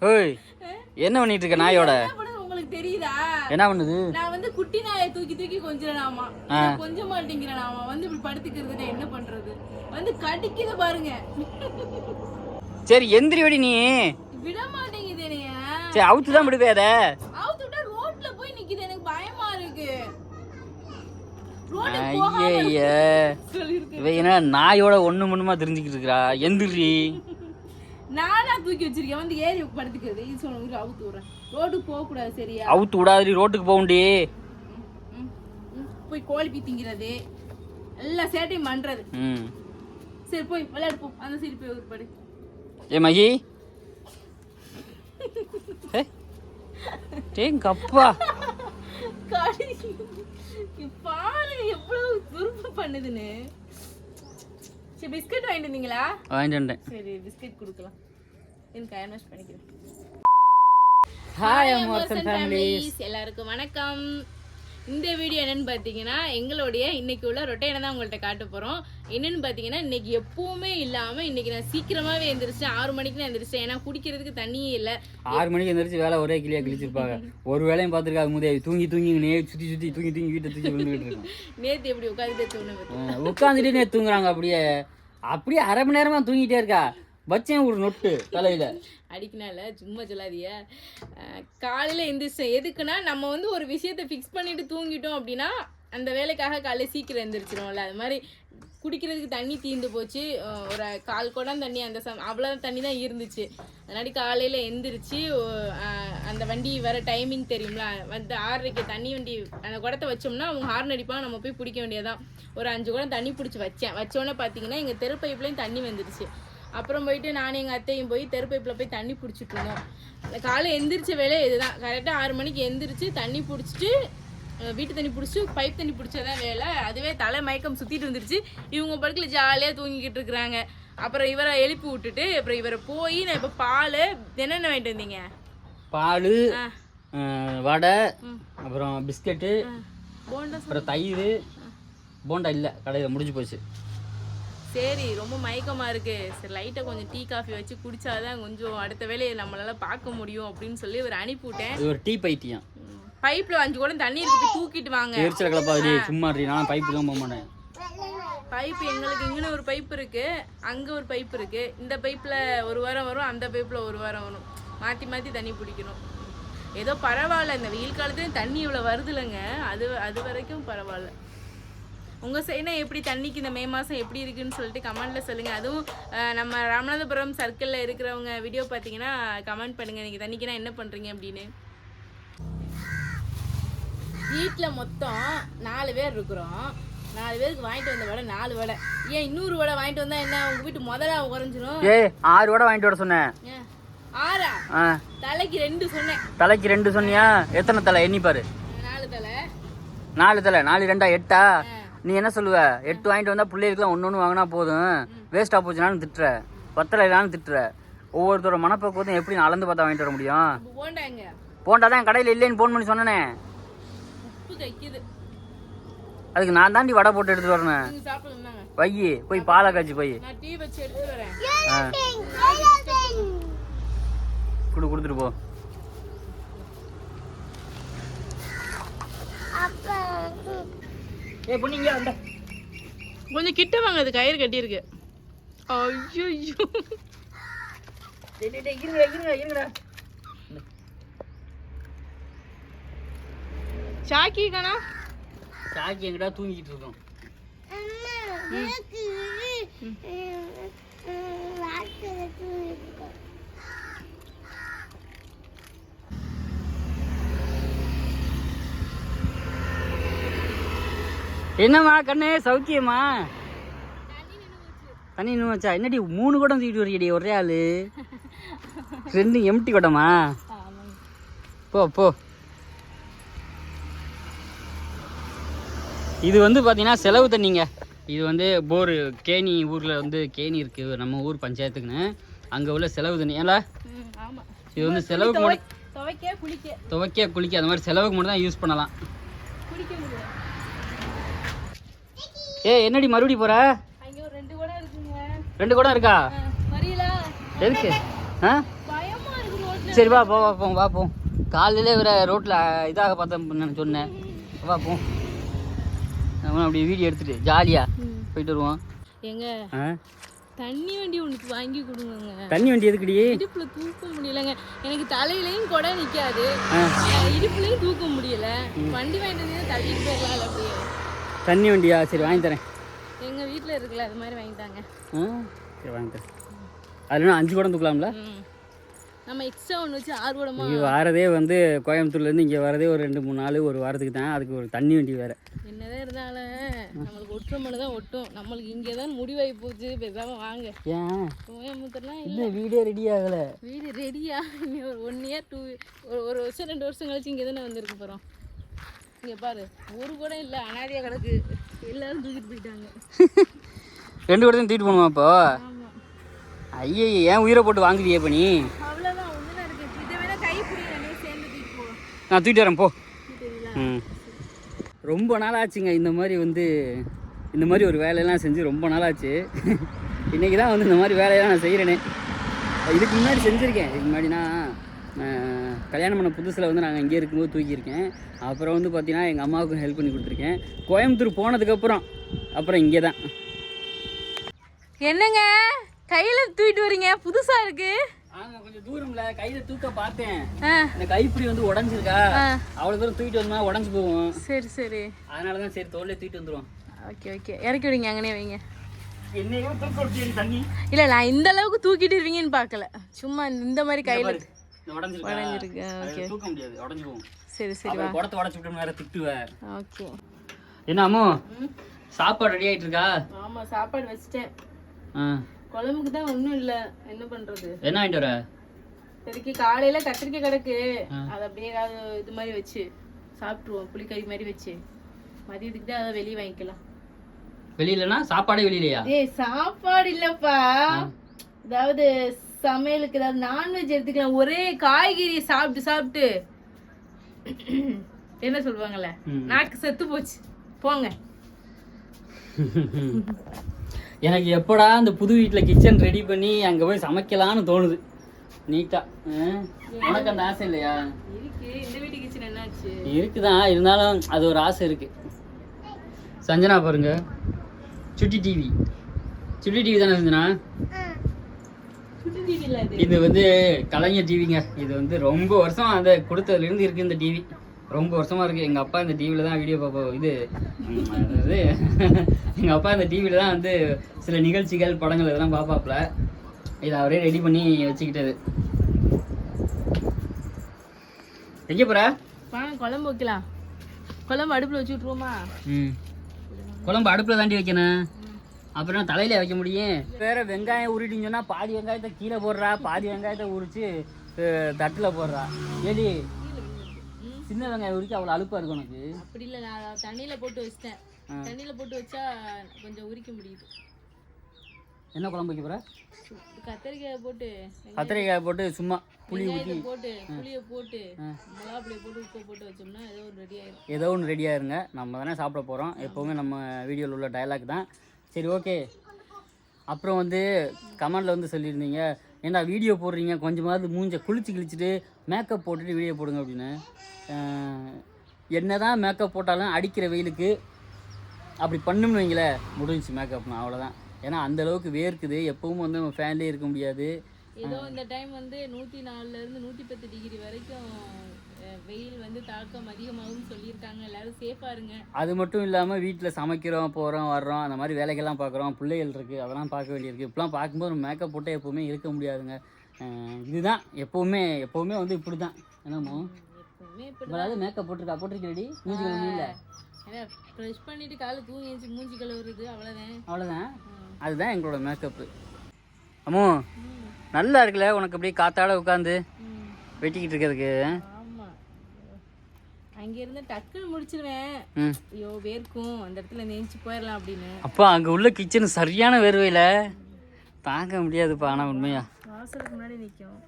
ஓய் என்ன பண்ணிட்டு இருக்க நாயோட? உங்களுக்கு தெரியுதா என்ன பண்ணுது? நான் வந்து குட்டி நாயை தூக்கி தூக்கி கொஞ்சிரனாமா, கொஞ்ச மாட்டேங்கிறனாமா. வந்து இப்படி படுத்துக்கிறது என்ன பண்றது? வந்து கடிக்குது பாருங்க. சரி எந்திரி வெடி நீ. விட மாட்டேங்குது என்னைய. சரி அவுத்து தான் விடுவே அத. அவுத்து விட்டா ரோட்ல போய் நிக்குது, எனக்கு பயமா இருக்கு. ஐயே இவ என்ன நாயோட ஒண்ணு மண்ணுமா தெரிஞ்சுக்கிட்டு இருக்கா? எந்திரி. நானா தூக்கி வச்சிருக்கேன், வந்து ஏறி படுத்துக்கிறது. இது சொல்லுங்க, அவுத்து விடுறேன். ரோட்டுக்கு போக கூடாது சரியா? அவுத்து விடாதடி, ரோட்டுக்கு போகுண்டி. போய் கோழி பீ திங்கிறது எல்லா சேட்டையும் பண்றது. சரி போய் விளையாடு போ, அந்த சைடு போய் ஒரு படு. ஏ மகி கப்பா பாரு எவ்வளவு துருப்பு பண்ணுதுன்னு. சரி பிஸ்கட் வாங்கிட்டு வந்தீங்களா? வாங்கிட்டு வந்தேன். சரி பிஸ்கட் கொடுக்கலாம், எனக்கு ஹேண்ட் வாஷ் பண்ணிக்கிறேன். ஹாய் அமர்சன் ஃபேமிலிஸ், எல்லாருக்கும் வணக்கம். இந்த வீடியோ என்னன்னு பார்த்தீங்கன்னா எங்களுடைய இன்னைக்கு உள்ள ரொட்டையை தான் உங்கள்கிட்ட காட்ட போகிறோம். என்னன்னு பார்த்தீங்கன்னா இன்னைக்கு எப்பவுமே இல்லாமல் இன்னைக்கு நான் சீக்கிரமாகவே எழுந்திரிச்சேன். 6 மணிக்கு நான் எழுந்திரிச்சேன், ஏன்னா குடிக்கிறதுக்கு தண்ணியே இல்லை. 6 மணிக்கு எழுந்திரிச்சு வேலை ஒரே கிளியாக கிழிச்சிருப்பாங்க. ஒரு வேலையும் பார்த்துருக்காங்க முதே தூங்கி சுற்றி தூங்கி வீட்டை தூக்கி வந்துக்கிட்டு இருக்கோம். நேற்று எப்படி உட்காந்துட்டே தூங்க உட்காந்துட்டு நேற்று தூங்குறாங்க. அப்படியே அரை மணி நேரமாக தூங்கிட்டே இருக்கா. வச்சேன் ஒரு நொட்டு தலையில் அடிக்கனால சும்மா சொல்லாதிய. காலையில் எந்திரிச்சேன் எதுக்குன்னா நம்ம வந்து ஒரு விஷயத்தை ஃபிக்ஸ் பண்ணிட்டு தூங்கிட்டோம் அப்படின்னா அந்த வேலைக்காக காலையில் சீக்கிரம் எந்திரிச்சிடும்ல. அது மாதிரி குடிக்கிறதுக்கு தண்ணி தீர்ந்து போச்சு. ஒரு 1/4 குடம் தண்ணி அந்த அவ்வளோ தண்ணி தான் இருந்துச்சு. அதனாடி காலையில் எந்திரிச்சு அந்த வண்டி வர டைமிங் தெரியுங்களா, வந்து 6:30க்கு தண்ணி வண்டி அந்த குடத்தை வச்சோம்னா அவங்க ஹார்ன் அடிப்பாங்க, நம்ம போய் பிடிக்க வேண்டியதான். ஒரு 5 குடம் தண்ணி பிடிச்சி வச்சோன்னே பார்த்தீங்கன்னா எங்கள் தெரு பைப்லேயும் தண்ணி வந்துடுச்சு. அப்புறம் போயிட்டு நானும் எங்கள் அத்தையும் போய் தெரு பைப்பில் போய் தண்ணி பிடிச்சிட்டு இருந்தோம். காலையில் எந்திரிச்ச வேலையை இதுதான். கரெக்டாக 6 மணிக்கு எந்திரிச்சு தண்ணி பிடிச்சிட்டு வீட்டு தண்ணி பிடிச்சிட்டு பைப் தண்ணி பிடிச்சதான் வேலை. அதுவே தலை மயக்கம் சுற்றிட்டு வந்துருச்சு. இவங்க படுக்கல ஜாலியாக தூங்கிக்கிட்டு இருக்கிறாங்க. அப்புறம் இவரை எழுப்பி விட்டுட்டு அப்புறம் இவரை போய் நான் இப்போ பால் என்னென்ன வாங்கிட்டு வந்தீங்க? பால், வடை, அப்புறம் பிஸ்கட்டு, போண்டா, அப்புறம் தயிர். போண்டா இல்லை, கடையில் முடிஞ்சு போச்சு. சரி ரொம்ப மயக்கமாக இருக்குது, சரி லைட்டாக கொஞ்சம் டீ காஃபி வச்சு குடித்தாதான் கொஞ்சம் அடுத்த வேலையை நம்மளால பார்க்க முடியும் அப்படின்னு சொல்லி ஒரு அனுப்பி விட்டேன். இது ஒரு டீ பைத்தியம். பைப்பில் 5 குடம் தண்ணி இருக்கு, தூக்கிட்டு வாங்க. எரிச்சல கிளப்பாது சும்மா. நான் பைப்பு தான் போக மாட்டேன். பைப்பு எங்களுக்கு இங்கே ஒரு பைப் இருக்குது, அங்கே ஒரு பைப் இருக்குது. இந்த பைப்பில் ஒரு வாரம் வரும், அந்த பைப்பில் ஒரு வாரம் வரும். மாற்றி மாற்றி தண்ணி பிடிக்கணும். ஏதோ பரவாயில்ல, இந்த வெயில் காலத்துலேயும் தண்ணி இவ்வளோ வருதுலைங்க, அது வரைக்கும் பரவாயில்ல. உங்கள் சைடுனா எப்படி தண்ணிக்கு இந்த மே மாதம் எப்படி இருக்குன்னு சொல்லிட்டு கமெண்ட்டில் சொல்லுங்கள். அதுவும் நம்ம ராமநாதபுரம் சர்க்கிளில் இருக்கிறவங்க வீடியோ பார்த்தீங்கன்னா கமெண்ட் பண்ணுங்கள், நீங்கள் தண்ணிக்குனா என்ன பண்ணுறீங்க அப்படின்னு. வீட்டில் மொத்தம் 4 பேர் இருக்கிறோம். 4 பேருக்கு வாங்கிட்டு வந்த வடை 4 வடை. ஏன் இன்னொரு வடை வாங்கிட்டு வந்தால் என்ன உங்கள் வீட்டு முதல்ல குறைஞ்சிரும்? 6 வடை வாங்கிட்டு வர சொன்னேன். 6ஆ? தலைக்கு 2 சொன்னேன். தலைக்கு 2 சொன்னியா? எத்தனை தலை எண்ணி பாரு. 4 தலை. 4 தலை 4 2 8. நீ என்ன சொல்லுவ? 8 வாங்கிட்டு வந்தா பிள்ளைகளுக்குலாம் ஒன்று வாங்கினா போதும், வேஸ்டா போச்சுனாலும் திட்டுற, பத்தலைனாலும் திட்டுற. ஒவ்வொருத்தரோட மனப்பக்குவத்தையும் எப்படி நான் அளந்து பார்த்தா வாங்கிட்டு வர முடியும்? போண்டா தான் கடையில் இல்லைன்னு ஃபோன் பண்ணி சொன்னேனே. அதுக்கு நான் தாண்டி வடை போட்டு எடுத்துட்டு வரணும். வையி போய் பாலை காய்ச்சி போய் கொடுத்துட்டு போ. கொஞ்சம் கிட்ட வாங்க, அது கயிறு கட்டியிருக்கு. ஐயோ சாக்கி காணா? சாக்கி எங்கடா தூங்கிட்டு இருக்கோம். என்னம்மா கண்ணு சௌக்கியமா? தண்ணி நின்று வச்சா என்னடி 3 குடம் தூக்கிட்டு வரையடி ஒரே ஆளு? 2 எம்டி குடமா? போ. இது வந்து பார்த்தீங்கன்னா செலவு தண்ணிங்க. இது வந்து போரு கேணி ஊரில் வந்து கேணி இருக்குது நம்ம ஊர் பஞ்சாயத்துக்குன்னு, அங்கே உள்ள செலவு தண்ணி. ஏன்ல இது வந்து செலவுக்கு மட்டும் துவைக்க குளிக்க அந்த மாதிரி செலவுக்கு மட்டும் தான் யூஸ் பண்ணலாம். என்னடி மறுபடி போற? 2 குடம் இருக்கா? எதுக்கு? சரி வா பார்ப்போம் பார்ப்போம். காலையிலே வேற ரோட்டில் இதாக பார்த்தேன் சொன்னேன். பார்ப்போம் நம்ம அப்படி வீடியோ எடுத்துட்டு ஜாலியாக போயிட்டு வருவோம். எங்க தண்ணி வண்டி ஒன்று வாங்கி கொடுங்க. தண்ணி வண்டி எதுக்குடி? இடுப்புல தூக்க முடியலங்க. எனக்கு தலையிலையும் கூட நிற்காது, இடுப்புலையும் தூக்க முடியல. வண்டி வாங்கிட்டு வந்து தள்ளிட்டு போயிடலாம் அப்படியே. தண்ணி வண்டியா? சரி வாங்கி தரேன். எங்கள் வீட்டில் இருக்குல்ல அது மாதிரி வாங்கிட்டாங்க. சரி வாங்கி தரேன். அதில் 5 குடம் தூக்கலாம்ல? நம்ம எக்ஸ்ட்ரா ஒன்று வச்சு 6 குடமா. இங்கே வரதே வந்து கோயம்புத்தூர்லேருந்து இங்கே வரதே ஒரு 2-3 நாள் ஒரு வாரத்துக்கு தான். அதுக்கு ஒரு தண்ணி வண்டி வேறு. என்னதான் இருந்தாலும் நம்மளுக்கு ஒட்டுற மணி தான் ஒட்டும். நம்மளுக்கு இங்கே தான் முடிவாகி போச்சு. பேசாமல் வாங்க. ஏன் கோயம்புத்தூர்லாம் இல்லை வீடே ரெடி ஆகலை. வீடு ரெடியா? இன்னும் ஒரு 1 இயர் 1 வருஷம் 2 வருஷம் கழிச்சு இங்கே தானே வந்திருக்க போகிறோம். இங்கே பாரு ஒரு கூட இல்லை, அனாதையாக கிடக்கு. எல்லாரும் தூக்கிட்டு போயிட்டாங்க. 2 குடத்தையும் தூக்கிட்டு போகணுமா இப்போ? ஆமாம். ஐயே ஏன் உயிரை போட்டு வாங்குவியே இப்போ நீ? அவ்வளோதான் ஒன்று தான் இருக்குது. இதை வேணா கை பிடிக்கிறேன், சேர்ந்து தூக்கிட்டு போகலாம். நான் தூக்கிட்டு வரேன் போ. தெரியல. ரொம்ப நாள் ஆச்சுங்க இந்த மாதிரி ஒரு வேலையெல்லாம் செஞ்சு ரொம்ப நாள் ஆச்சு. இன்றைக்கி தான் வந்து இந்த மாதிரி வேலையெல்லாம் நான் செய்கிறேனே. இதுக்கு முன்னாடி செஞ்சுருக்கேன். இதுக்கு முன்னாடி நான் கல்யாணம் பண்ண புதுசில் வந்து நாங்கள் இங்கே இருக்கும்போது தூக்கியிருக்கேன். அப்புறம் வந்து பார்த்தீங்கன்னா எங்கள் அம்மாவுக்கும் ஹெல்ப் பண்ணி கொடுத்துருக்கேன். கோயம்புத்தூர் போனதுக்கப்புறம் இங்கே தான். என்னங்க கையில் தூக்கிட்டு வரீங்க? புதுசாக இருக்குது. ஆமாம் கொஞ்சம் தூரம்ல கையில் தூக்க பார்த்தேன். இந்த கைப்பிடி வந்து உடஞ்சிருக்கா, அவ்வளோ தூரம் தூக்கிட்டு வந்தோம்னா உடஞ்சி போவோம். சரி சரி. அதனால தான் சரி தோல்லே தூக்கிட்டு வந்துடுவோம். ஓகே ஓகே இறக்கி விடுங்க, அங்கனே வைங்க. என்னையும் தூக்க விட்டு தண்ணி இல்லை நான் இந்த அளவுக்கு தூக்கிட்டு இருவீங்கன்னு பார்க்கல. சும்மா இந்த மாதிரி கையில் உடஞ்சிருக்கு. ஓகே தூக்க முடியாது, உடஞ்சி போகும். சரி சரி. குடத்தை உடச்சி விட்டு வேற திட்டுவேன். ஓகே. என்ன அம்மோ சாப்பாடு ரெடி ஆகிட்டு இருக்கா? ஆமாம் சாப்பாடு வச்சிட்டேன். குழம்புக்கு தான் ஒன்றும் இல்லை, என்ன பண்ணுறது? என்ன வாங்கிட்டு வர? இப்போதைக்கு காலையில் கத்திரிக்காய் கிடக்கு, அதை அப்படியே ஏதாவது இது மாதிரி வச்சு சாப்பிட்ருவோம், புளிக்கறி மாதிரி வச்சு. மதியத்துக்கு தான் அதை வெளியே வாங்கிக்கலாம். வெளியிலனா சாப்பாடே வெளியிலையா? சாப்பாடு இல்லைப்பா, அதாவது சமையலுக்கு ஏதாவது நான்வெஜ் எடுத்துக்கலாம். ஒரே காய்கறி சாப்பிட்டு சாப்பிட்டு என்ன சொல்லுவாங்கல்ல, நாக்கு செத்து போச்சு போங்க. எனக்கு எப்படா அந்த புது வீட்டில் கிச்சன் ரெடி பண்ணி அங்கே போய் சமைக்கலான்னு தோணுது நீட்டா. உனக்கு அந்த ஆசை இல்லையா? இருக்கு. இந்த வீட்டு கிச்சன் என்னாச்சு? இருக்குதான், இருந்தாலும் அது ஒரு ஆசை இருக்கு. சஞ்சனா பாருங்க, சுட்டி டிவி தானே சஞ்சனா? இது வந்து கலைஞர் டிவிங்க. இது வந்து ரொம்ப வருஷம் அந்த கொடுத்ததுலேருந்து இருக்குது இந்த டிவி. ரொம்ப வருஷமாக இருக்குது. எங்கள் அப்பா இந்த டிவியில் தான் வீடியோ பார்ப்போம். அதாவது எங்கள் அப்பா இந்த டிவியில் தான் வந்து சில நிகழ்ச்சிகள் படங்கள் இதெல்லாம் பார்ப்பாப்புல. இதை அவரே ரெடி பண்ணி வச்சுக்கிட்டது. எங்கே போகிற? குழம்பு வைக்கலாம். குழம்பு அடுப்பில் வச்சு விட்ருவோமா? குழம்பு அடுப்பில் தாண்டி வைக்கணும். அப்புறம் தலையில வைக்க முடியும். வேற வெங்காயம் உருட்டின்னு சொன்னால் பாதி வெங்காயத்தை கீழே போடுறா, பாதி வெங்காயத்தை உரிச்சு தட்டில் போடுறா. ஏடி சின்ன வெங்காயம் உரிக்க அவ்வளோ அலுப்பாக இருக்கு உனக்கு? அப்படி இல்லை, நான் தண்ணியில் போட்டு வச்சிட்டேன். தண்ணியில் போட்டு வச்சா கொஞ்சம் உரிக்க முடியுது. என்ன குழம்பு வைக்க போகிற? கத்திரிக்காய் போட்டு சும்மா புளி ஊற்றி போட்டு புளியை போட்டு மிளகா புளியை போட்டு உப்பு போட்டு வச்சோம்னா ஏதோ ஒன்று ரெடி ஆயிடும். ஏதோ ஒன்று ரெடி ஆயிருங்க. நம்ம தானே சாப்பிட போகிறோம். எப்போவுமே நம்ம வீடியோவில் உள்ள டயலாக் தான். சரி ஓகே. அப்புறம் வந்து கமெண்டில் வந்து சொல்லியிருந்தீங்க, ஏன்னா வீடியோ போடுறீங்க கொஞ்சமாவது மூஞ்ச கிழிச்சிட்டு மேக்கப் போட்டுட்டு வீடியோ போடுங்க அப்படின்னு. என்ன தான் மேக்கப் போட்டாலும் அடிக்கிற வெயிலுக்கு அப்படி பண்ணுன்னு வைங்களே, முடிஞ்சிச்சு மேக்கப்னா அவ்வளோதான். ஏன்னா அந்தளவுக்கு வேர்க்குது. எப்பவும் வந்து நம்ம ஃபேன்லேயே இருக்க முடியாது. ஏதோ இந்த டைம் வந்து 104 to 110 டிகிரி வரைக்கும் வெயில் வந்து தாக்கம் அதிகமாகும்னு சொல்லியிருக்காங்க. எல்லாரும் சேஃபாக இருங்க. அது மட்டும் இல்லாமல் வீட்டில் சமைக்கிறோம், போகிறோம், வர்றோம், அந்த மாதிரி வேலைகள்லாம் பார்க்குறோம், பிள்ளைகள் இருக்குது, அதெல்லாம் பார்க்க வேண்டியிருக்கு. இப்பெல்லாம் பார்க்கும்போது நம்ம மேக்கப் போட்டால் எப்போவுமே இருக்க முடியாதுங்க. இதுதான் எப்போவுமே வந்து இப்படி தான். என்னமோ எப்பவுமே மேக்கப் போட்டிருக்கடி மூஞ்சி கழுவு இல்லை, ப்ரெஷ் பண்ணிட்டு காலை தூங்கி எழுந்து மூஞ்சி கழுவுறது, அவ்வளோதான். அதுதான் எங்களோட மேக்கப்பு. அம்மோ நல்லா இருக்குல்ல உனக்கு அப்படியே காத்தாட உட்காந்து வெட்டிக்கிட்டு இருக்கிறதுக்கு? அங்கேருந்து டக்குன்னு முடிச்சிருவேன். ஐயோ வேர்க்கும், அந்த இடத்துல நெஞ்சு போயிடலாம் அப்படின்னு. அப்பா அங்கே உள்ள கிச்சன் சரியான வேர்வையில் தாங்க முடியாதுப்பா. ஆனால் உண்மையா வாசலுக்கு முன்னாடி நிற்கும்.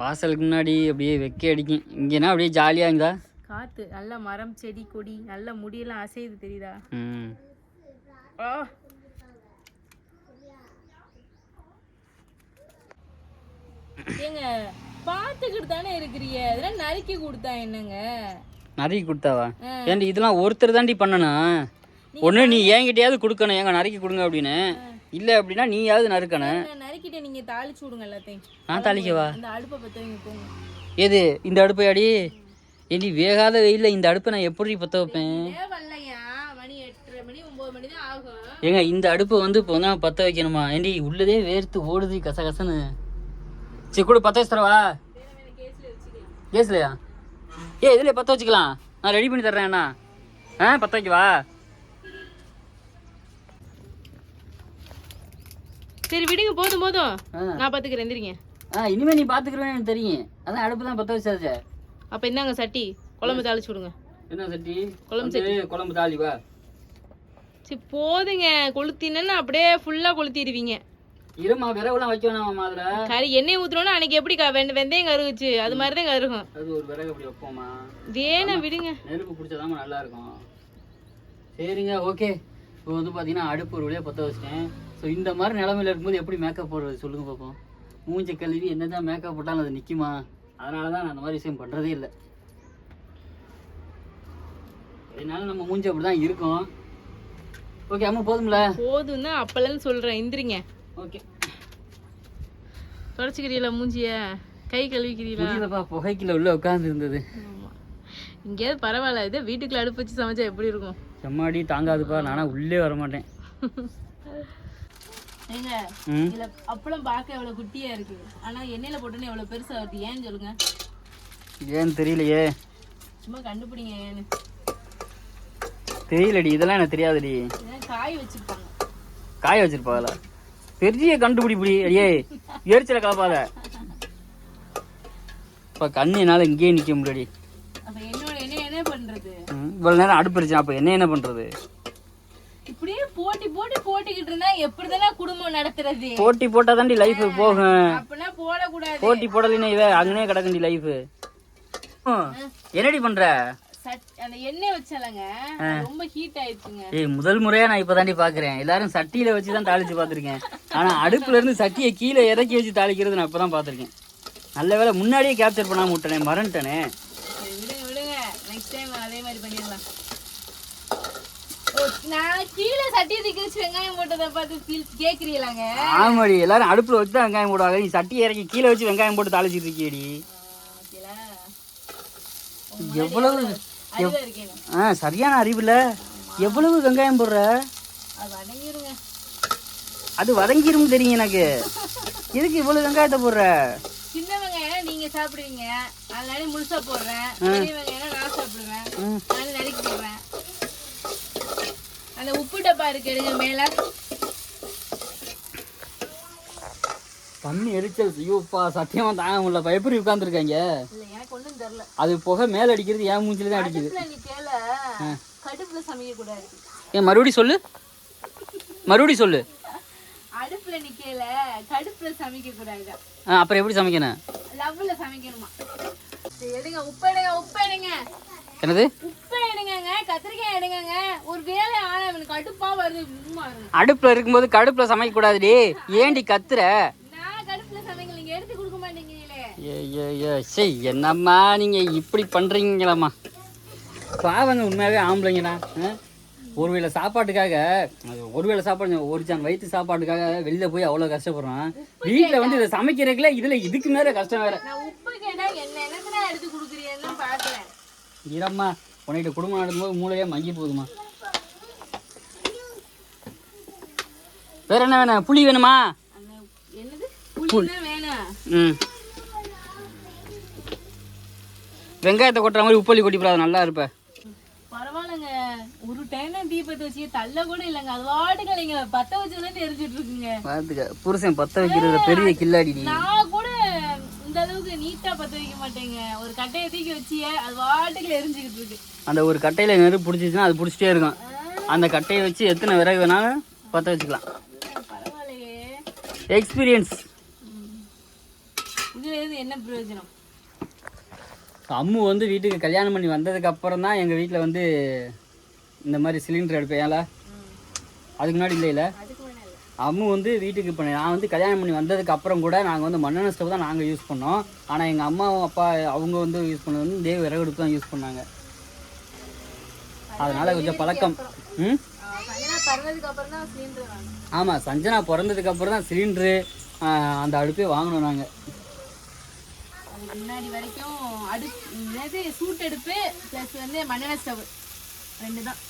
வாசலுக்கு முன்னாடி அப்படியே வெக்க அடிக்கும். இங்கேனா அப்படியே ஜாலியாக இருந்தா காற்று, நல்ல மரம் செடி கொடி, நல்ல முடியெல்லாம் அசையுது தெரியுதா? ஏங்க பாத்துக்கிட்டு தானே இருக்கிறீங்க, இதெல்லாம் நறுக்கி கொடுத்தா என்னங்க? நறுக்கி கொடுத்தாவா? ஏன்டி இதெல்லாம் ஒருத்தர் தாண்டி பண்ணணும். ஒன்று நீ என்கிட்டயாவது கொடுக்கணும், எங்க நறுக்கி கொடுங்க அப்படின்னு. இல்லை அப்படின்னா நீயாவது நறுக்கணும். நறுக்கிட்ட நீங்க தாளிச்சு விடுங்க எல்லாத்தையும். நான் தாளிக்கவா? அந்த அடுப்பை பற்ற வைங்க போங்க. எது இந்த அடுப்பையாடி? ஏண்டி வேகாத வெயில்ல இந்த அடுப்பை நான் எப்படி பற்ற வைப்பேன்? மணி 8:30 மணி 9 மணி தான் ஆகும். ஏங்க இந்த அடுப்பை வந்து இப்போ தான் பற்ற வைக்கணுமா? ஏண்டி உள்ளதே வேர்த்து ஓடுது கசகசன்னு. சரி கூட பற்ற வச்சு தரவா? கேஸ்லையா? இதுல பற்ற வச்சுக்கலாம், நான் ரெடி பண்ணி தர்றேன். அண்ணா பற்ற வைக்கவா? சரி விடுங்க, போதும் போதும், நான் பாத்துக்கிறேன். எந்திரிங்க. இனிமே நீ பாத்துக்கிறேன்னு எனக்கு தெரியும். அதான் அடுப்பு தான் பற்ற வச்சாச்சே. அப்ப இந்தாங்க சட்டி, குழம்பு தாளிச்சு விடுங்க. என்ன சட்டி? குழம்பு சட்டி. குழம்பு தாளி வா. சரி போதுங்க, கொளுத்தினா அப்படியே ஃபுல்லா கொளுத்திடுவீங்க. இருமா விறகுலாம் வைக்க வேணாமா? அதுல கறி எண்ணெய் ஊத்துறோம்னா அன்னைக்கு எப்படி வெந்தயம் கருகுச்சு அது மாதிரி தான் கருகும். அது ஒரு விறகு அப்படி வைப்போமா? வேணா விடுங்க, நெருப்பு பிடிச்சதாம நல்லா இருக்கும். சரிங்க ஓகே. இப்போ வந்து பார்த்தீங்கன்னா அடுப்பு ஒரு வழியாக பற்ற வச்சிட்டேன். ஸோ இந்த மாதிரி நிலமையில இருக்கும்போது எப்படி மேக்கப் போடுறது சொல்லுங்க பார்ப்போம். மூஞ்சி கழுவி என்ன தான் மேக்கப் போட்டாலும் அது நிற்குமா? அதனால தான் நான் அந்த மாதிரி விஷயம் பண்ணுறதே இல்லை. அதனால நம்ம மூஞ்சி அப்படி தான் இருக்கும். ஓகே அம்மா போதும்ல? போதும் தான் அப்பலன்னு சொல்கிறேன். எந்திரிங்க. ஓகே. தொடச்சிக்கிறீங்களா மூஞ்சிய? கை கழுவிக்கிறீங்களா? இல்லைப்பா, புகைக்கில் உள்ள உட்காந்து இருந்தது. இங்கேயாவது பரவாயில்ல, இதே வீட்டுக்குள்ள அடுப்பு வச்சு சமைச்சா எப்படி இருக்கும்? செம்மாடி தாங்காதுப்பா, நானா உள்ளே வர மாட்டேன். ஏங்க இதுல அப்பளம் பார்க்க எவ்வளவு குட்டியா இருக்கு, ஆனா எண்ணெயில போட்டோன்னே எவ்வளவு பெருசா வருது. ஏன்னு சொல்லுங்க. ஏன்னு தெரியலையே. சும்மா கண்டுபிடிங்க ஏன்னு. தெரியலடி, இதெல்லாம் எனக்கு தெரியாதுடி. காய் வச்சிருப்பாங்க. காய வச்சிருப்பாங்களா? பெரிய கண்டுபிடிப்படி அடியே, எரிச்சல கலப்பாத. இப்ப கண்ணு என்னால இங்கேயே நிக்க முடியடி. அப்ப என்னோட என்ன பண்றது? இவ்வளவு நேரம் அடுப்பு இருந்துச்சு, அப்ப என்ன பண்றது? இப்படியே போட்டிக்கிட்டு இருந்தா எப்படிதானே குடும்பம் நடத்துறது? போட்டி போட்டா தாண்டி லைஃப் போகும். அப்படின்னா போடக்கூடாது. போட்டி போடலைன்னா இவ அங்கனே கிடக்குண்டி லைஃப். என்னடி பண்ற? அந்த எண்ணெய் வச்சாலங்க ரொம்ப ஹீட் ஆயிடுச்சுங்க. முதல் முறையா நான் இப்பதாண்டி பாக்குறேன். எல்லாரும் சட்டியில வச்சுதான் தாளிச்சு பாத்திருக்கேன். ஆனா அடுப்புல இருந்து சட்டியை கீழே இறக்கி வச்சு தாளிக்கிறது நான் இப்பதான் பாத்திருக்கேன். நல்ல வேலை முன்னாடியே கேப்சர் பண்ணாம விட்டனே, மறந்துட்டனே. விடுங்க, நெக்ஸ்ட் டைம் அதே மாதிரி பண்ணிடலாம். நான் கீழே சட்டியை தூக்கி வச்சு வெங்காயம் போட்டதை பார்த்து கேக்குறீங்களாங்க? ஆமாடி, எல்லாரும் அடுப்புல வச்சு தான் வெங்காயம் போடுவாங்க. நீ சட்டியை இறக்கி கீழே வச்சு வெங்காயம் போட்டு தாளிச்சிட்டு இருக்கியடி. எவ்வளவு சரியான அறிவுல எவ்வளவு வெங்காயம் போடுற? அது வதங்கிரும் தெரியும் எனக்கு. எதுக்கு இவ்வளவு வெங்காயத்தை போடுற? சின்ன வெங்காயம் நீங்க சாப்பிடுவீங்க, அதனால முழுசா போடுறேன். பெரிய வெங்காயம் நான் சாப்பிடுவேன், அதனால நறுக்கி போடுறேன். அந்த உப்பு டப்பா இருக்கு, எடுங்க மேல. தண்ணி எரிச்சல். ஐயோப்பா சத்தியமா தாங்க முடியல. எப்படி உட்காந்துருக்காங்க? எனக்கு ஒண்ணும் தெரியல. அது புகை மேல அடிக்கிறது, என் மூஞ்சில தான் அடிக்குது. கடுப்புல சமைக்க கூடாது. ஏன் மறுபடியும் சொல்லு, மறுபடியும் சொல்லு. அடுப்புல நிக்கல, கடுப்புல சமைக்க கூடாது. அப்புறம் எப்படி சமைக்கணும்? லவ்ல சமைக்கணுமா? எடுங்க உப்பு எடுங்க, உப்பு எடுங்க. என்னது உப்பு எடுங்கங்க, கத்திரிக்காய் எடுங்கங்க. ஒரு வேலை ஆனா எனக்கு கடுப்பா வருது. அடுப்புல இருக்கும்போது கடுப்புல சமைக்க கூடாதுடி. ஏண்டி கத்துற? நான் கடுப்புல சமைக்கல, நீங்க எடுத்து கொடுக்க மாட்டீங்களே. என்னம்மா நீங்க இப்படி பண்றீங்களாம்மா? பாவங்க உண்மையாவே ஆம்பளைங்கண்ணா. ஒருவேளை சாப்பாட்டுக்காக, ஒருவேளை சாப்பாடு ஒரு ஜான் வயிற்று சாப்பாட்டுக்காக வெளியில போய் அவ்வளவு கஷ்டப்படுறோம். வீட்டுல வந்து இதை சமைக்கிறதுக்குல இதுல இதுக்கு மேல கஷ்டம் வேற. உப்பு கேட்டா என்ன எடுத்து கொடுக்குறீங்கன்னு பாக்குறேன். இரம்மா உன்கிட்ட குடும்பம் நடக்கும்போது மூளையே மங்கி போகுதுமா. வேற என்ன வேணும்? புளி வேணுமா? என்னது புளி வேணும்? வெங்காயத்தை கொட்டுற மாதிரி உப்பள்ளி கொட்டி போடாது, நல்லா இருப்ப. பரவாயில்லங்க, ஒரு டைம் தீபத்தை வச்சு தள்ள கூட இல்லைங்க. அது வாட்டுக்கு இல்லைங்க, பத்த வச்சுதான் தெரிஞ்சிட்டு இருக்குங்க. பாத்துக்க, புருஷன் பத்த வைக்கிறது பெரிய கில்லாடி. நான் கூட இந்த அளவுக்கு நீட்டா பத்த வைக்க மாட்டேங்க. ஒரு கட்டையை தூக்கி வச்சு அது வாட்டுக்குள்ள எரிஞ்சுக்கிட்டு இருக்கு. அந்த ஒரு கட்டையில நெருப்பு பிடிச்சிச்சுன்னா அது பிடிச்சிட்டே இருக்கும். அந்த கட்டையை வச்சு எத்தனை விறகு வேணாலும் பத்த வச்சுக்கலாம். பரவாயில்லையே, எக்ஸ்பீரியன்ஸ். இதுல இருந்து என்ன பிரயோஜனம்? அம்மு வந்து வீட்டுக்கு கல்யாணம் பண்ணி வந்ததுக்கு அப்புறம் தான் எங்கள் வீட்டில் வந்து இந்த மாதிரி சிலிண்டர் எடுப்பேன். ஏல அதுக்கு முன்னாடி இல்லை. அம்மு வந்து வீட்டுக்கு இப்போ நான் வந்து கல்யாணம் பண்ணி வந்ததுக்கு அப்புறம் கூட நாங்கள் வந்து மண்ணெண்ணெய் ஸ்டவ் தான் நாங்கள் யூஸ் பண்ணோம். ஆனால் எங்கள் அம்மாவும் அப்பா அவங்க வந்து யூஸ் பண்ணது வந்து இதே விறகடுப்பு தான் யூஸ் பண்ணாங்க. அதனால கொஞ்சம் பழக்கம். ஆமாம், சஞ்சனா பிறந்ததுக்கு அப்புறம் தான் சிலிண்டரு அந்த அடுப்பே வாங்கினோம் நாங்கள். முன்னாடி வரைக்கும் அடுப்பு சூட்டடுப்பு ப்ளஸ் வந்து மண்ணெண்ணெய் ஸ்டவ் 2 தான்.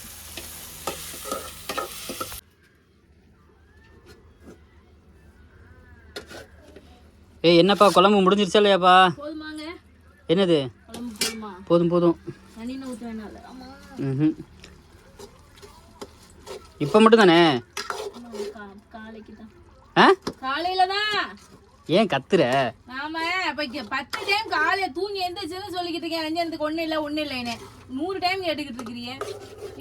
ஏய் என்னப்பா குழம்பு முடிஞ்சிருச்சா இல்லையாப்பா? போதுமாங்க. என்னது குழம்பு போதுமா? போதும் போதும். தண்ணி ஊற்ற வேணாம். இப்போ மட்டும் தானே? காலைக்கு தான். ஆ காலையில தான். ஏன் கத்துற? ஆமா, அப்ப 10 டைம் காலையில தூங்கி எந்திரிச்சுன்னு சொல்லிக்கிட்டு இருக்கேன். வெஞ்சனத்துக்கு ஒண்ணு இல்லைன்னு 100 டைம் கேட்டுக்கிட்டு இருக்கிறீங்க.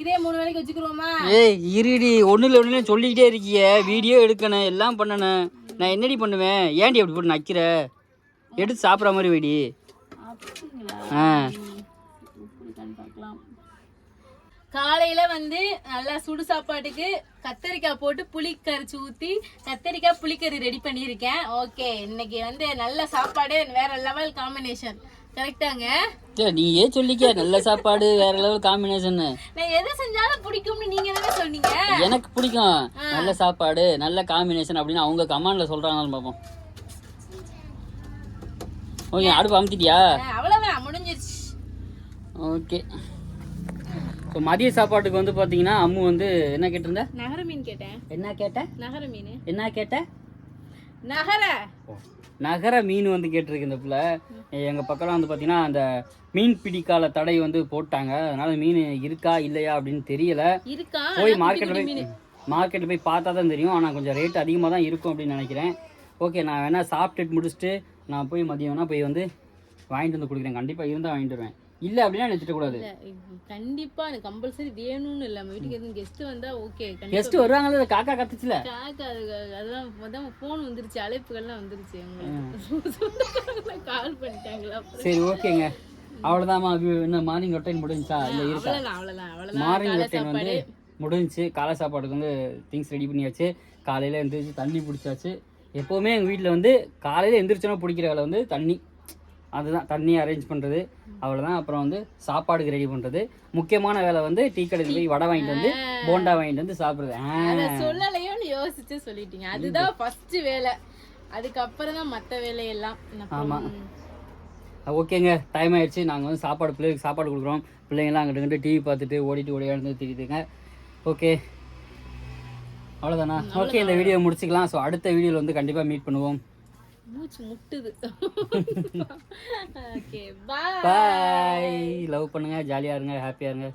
இதே 3 வேளைக்கு வச்சுக்கிறோமா? ஏய் இருடி, ஒண்ணுல சொல்லிக்கிட்டே இருக்கிய. வீடியோ எடுக்கணும், எல்லாம் பண்ணணும். நான் என்னடி பண்ணுவேன்? ஏன்டி அப்படி போட்டு நக்கிற? எடுத்து சாப்பிட்ற மாதிரி வைடி. காலையில வந்து நல்லா சுடு சாப்பாட்டுக்கு கத்தரிக்காய் போட்டு புளி கரைச்சி ஊற்றி கத்தரிக்காய் புளிக்கறி ரெடி பண்ணியிருக்கேன். ஓகே, இன்னைக்கு வந்து நல்ல சாப்பாடு, வேற லெவல் காம்பினேஷன். கரெக்டாங்க? நீயே சொல்லிக்க, நல்ல சாப்பாடு வேற லெவல் காம்பினேஷன். நான் எதை செஞ்சாலும் பிடிக்கும்னு நீங்க தானே சொன்னீங்க. எனக்கு பிடிக்கும் நல்ல சாப்பாடு நல்ல காம்பினேஷன் அப்படின்னு அவங்க கமெண்ட்ல சொல்றாங்கன்னு பார்ப்போம். ஓகே, அடுப்பு அமுத்திட்டியா? அவ்வளவுதான், முடிஞ்சிருச்சு. ஓகே, ஸோ மதிய சாப்பாட்டுக்கு வந்து பார்த்தீங்கன்னா அம்மு வந்து என்ன கேட்டிருந்த? நகர மீன் கேட்டேன். என்ன கேட்ட? நகர மீன். என்ன கேட்ட? நகர மீன் வந்து கேட்டிருக்கு இந்த பிள்ளை. எங்கள் பக்கம்லாம் வந்து பார்த்தீங்கன்னா அந்த மீன் பிடிக்கால தடை வந்து போட்டாங்க. அதனால மீன் இருக்கா இல்லையா அப்படின்னு தெரியல. போய் மார்க்கெட்டில் போய் பார்த்தா தான் தெரியும். ஆனால் கொஞ்சம் ரேட் அதிகமாக தான் இருக்கும் அப்படின்னு நினைக்கிறேன். ஓகே, நான் வேணா சாப்பிட்டுட்டு முடிச்சுட்டு நான் போய் மதியம் வேணா போய் வந்து வாங்கிட்டு வந்து கொடுக்குறேன். கண்டிப்பாக இருந்தால் வாங்கிட்டு வருவேன். இல்லை அப்படின்னா நினச்சிட்டு கூடாது. கண்டிப்பா எனக்கு கம்பல்சரி வேணும்னு இல்லை. நம்ம வீட்டுக்கு எதுவும் கெஸ்ட் வந்தா ஓகே. கெஸ்ட் வருவாங்கல்ல, காக்கா கத்துச்சுல. காக்கா அதெல்லாம் ஃபோன் வந்துருச்சு, அழைப்புகள்லாம் வந்துருச்சு. கால் பண்ணிட்டாங்களா? சரி, ஓகேங்க. அவ்வளோதாம்மா. என்ன மார்னிங் ரொட்டைன் முடிஞ்சா? இல்லை இருக்கா? மார்னிங் ரொட்டைன் வந்து முடிஞ்சிச்சு. காலை சாப்பாடுக்கு வந்து திங்ஸ் ரெடி பண்ணியாச்சு. காலையில் எழுந்திரிச்சு தண்ணி பிடிச்சாச்சு. எப்போவுமே எங்கள் வீட்டில் வந்து காலையில் எழுந்திரிச்சோன்னா பிடிக்கிற வேலை வந்து தண்ணி. அதுதான், தண்ணி அரேஞ்ச் பண்ணுறது, அவ்வளோதான். அப்புறம் வந்து சாப்பாடுக்கு ரெடி பண்ணுறது. முக்கியமான வேலை வந்து டீ கடையில் போய் வடை வாங்கிட்டு வந்து போண்டா வாங்கிட்டு வந்து சாப்பிட்றது. சொல்லலையோன்னு யோசிச்சு சொல்லிட்டீங்க. அதுதான் ஃபர்ஸ்ட் வேலை, அதுக்கப்புறம் தான் மற்ற வேலையெல்லாம். ஆமாம், ஓகேங்க. டைம் ஆயிடுச்சு. நாங்கள் வந்து பிள்ளைகளுக்கு சாப்பாடு கொடுக்குறோம். பிள்ளைங்கள்லாம் அங்கிட்டு டிவி பார்த்துட்டு ஓடிட்டு தெரியுதுங்க. ஓகே, அவ்வளோதானா? ஓகே, இந்த வீடியோ முடிச்சுக்கலாம். ஸோ அடுத்த வீடியோவில் வந்து கண்டிப்பாக மீட் பண்ணுவோம். மூச்சு முட்டுது. ஓகே, பாய். லவ் பண்ணுங்க, ஜாலியாக இருங்க, ஹாப்பியாக இருங்க.